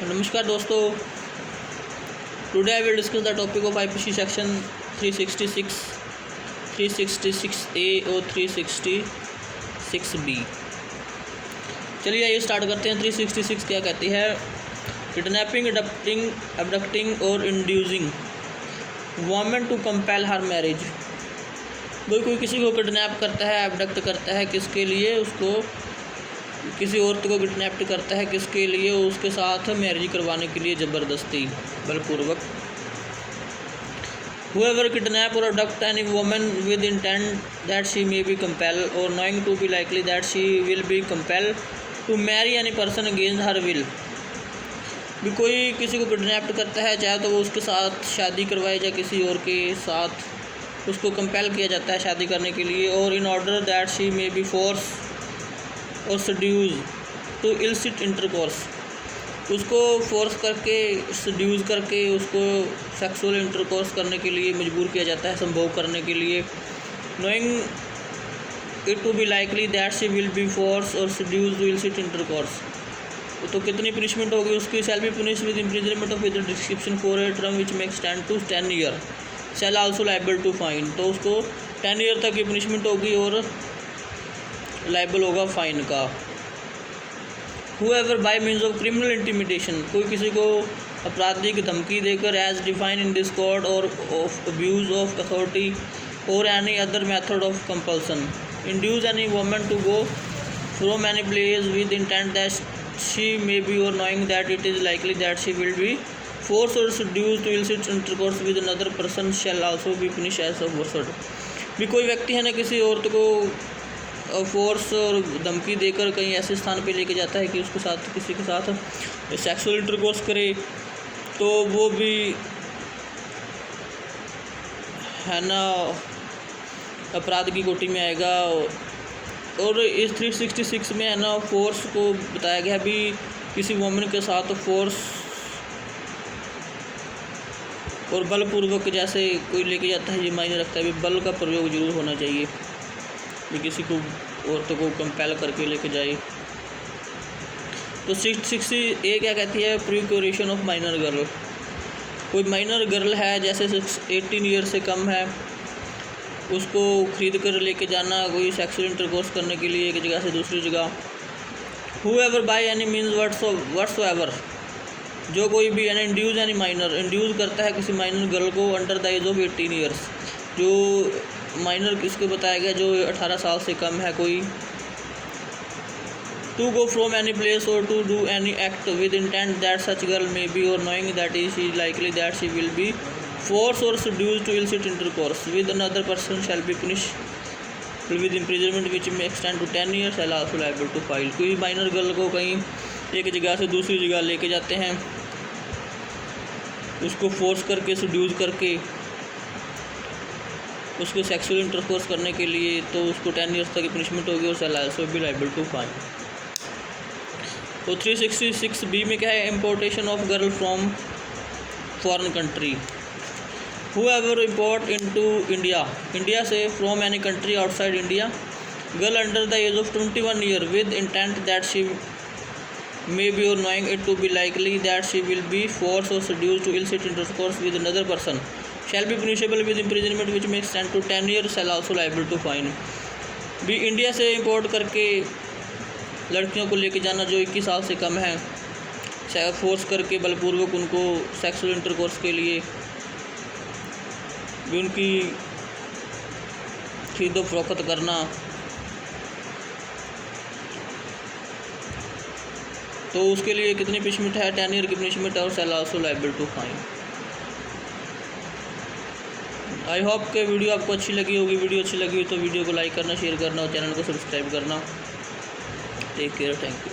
नमस्कार दोस्तों, today I will discuss the topic of IPC section 366, 366A और 366B। चलिए आइए स्टार्ट करते हैं। 366 क्या कहती है? किडनैपिंग, अबडक्टिंग और inducing women to compel her marriage. कोई किसी को किडनैप करता है, अबडक्ट करता है, किसके लिए? उसको किसी औरत को किडनैप करता है, किसके लिए? उसके साथ मैरिज करवाने के लिए, ज़बरदस्ती, बलपूर्वक। Whoever kidnap or abduct any woman with intent that she may be compelled or knowing to be likely that she will be compelled to marry any person against her will। भी कोई किसी को kidnap करता है, चाहे तो वो उसके साथ शादी करवाए या किसी और के साथ उसको कंपेल किया जाता है शादी करने के लिए, और in order that she may B force और सड्यूज टू इल्सिट इंटरकोर्स, उसको फोर्स करके, सड्यूज करके उसको सेक्सुअल इंटरकोर्स करने के लिए मजबूर किया जाता है, संभोग करने के लिए। Knowing it to be likely that she will be force और सड्यूज टू इल्सिट इंटरकोर्स, तो कितनी पनिशमेंट होगी उसकी? Shall be punish with imprisonment of with description for a term which may extend to 10 year, shall also liable to fine, तो उसको 10 year तक की punishment होगी और लाइबल होगा फाइन का। Whoever by means of criminal intimidation, कोई किसी को आपराधिक धमकी देकर, as define in this code, or of abuse of authority or any other method of compulsion, induce any woman to go from any place with intent that she may be or knowing that it is likely that she will be force or seduce to illicit intercourse with another person shall also be punish as aforesaid. भी कोई व्यक्ति है ना किसी औरत को force और धमकी देकर कहीं ऐसे स्थान पे लेके जाता है कि उसके साथ, किसी के साथ सेक्सुअल इंटरकोर्स करे, तो वो भी है ना अपराध की कोटि में आएगा। और इस 366 में है ना फोर्स को बताया गया भी, किसी वुमन के साथ फोर्स और बलपूर्वक जैसे कोई लेके जाता है, ये मायने रखता है भी बल का प्रयोग जरूर होना चाहिए, भी किसी को औरतों को कंपेल करके लेके जाए। तो 660A क्या कहती है? प्रिक्योरेशन ऑफ माइनर गर्ल। कोई माइनर गर्ल है, जैसे 18 ईयर से कम है, उसको खरीद कर लेके जाना कोई सेक्सुअल इंटरकोर्स करने के लिए एक जगह से दूसरी जगह। Whoever by any means whatsoever, जो कोई भी यानी इंड्यूस यानी माइनर, इंड्यूस करता है किसी माइनर गर्ल को under the age of 18 years, जो माइनर किसको बताया गया? जो 18 साल से कम है कोई, to go from any place or to do any act with intent that such girl may be or knowing that is she likely that she will be force और seduce to illicit intercourse with another person shall be punish with imprisonment which may extend to 10 year shall also liable to fine. कोई minor girl को कहीं एक जगह से दूसरी जगह लेके जाते हैं, उसको फोर्स करके, सड्यूज करके उसको सेक्सुअल इंटरकोर्स करने के लिए, तो उसको 10 ईयर्स तक की पनिशमेंट होगी और shall also be liable to fine. तो 366B में क्या है? Importation of girl from foreign country. Whoever import into India, India से, from any country outside India, girl under the age of 21 year with intent that she may be or knowing it to be likely that she will be force or seduce to illicit intercourse with another person shall be punishable with imprisonment which may extend to 10 year shall also liable to fine. भी India से import करके लड़कियों को लेके जाना जो 21 साल से कम है, फोर्स करके बलपूर्वक उनको सेक्सुअल इंटरकोर्स के लिए भी उनकी खरीदो फरोख्त करना, तो उसके लिए कितनी पनिशमेंट है? 10 ईयर की पनिशमेंट है और shall also liable to fine. I hope कि वीडियो आपको अच्छी लगी होगी। वीडियो अच्छी लगी तो वीडियो को लाइक करना, शेयर करना और चैनल को सब्सक्राइब करना। Take care, thank you.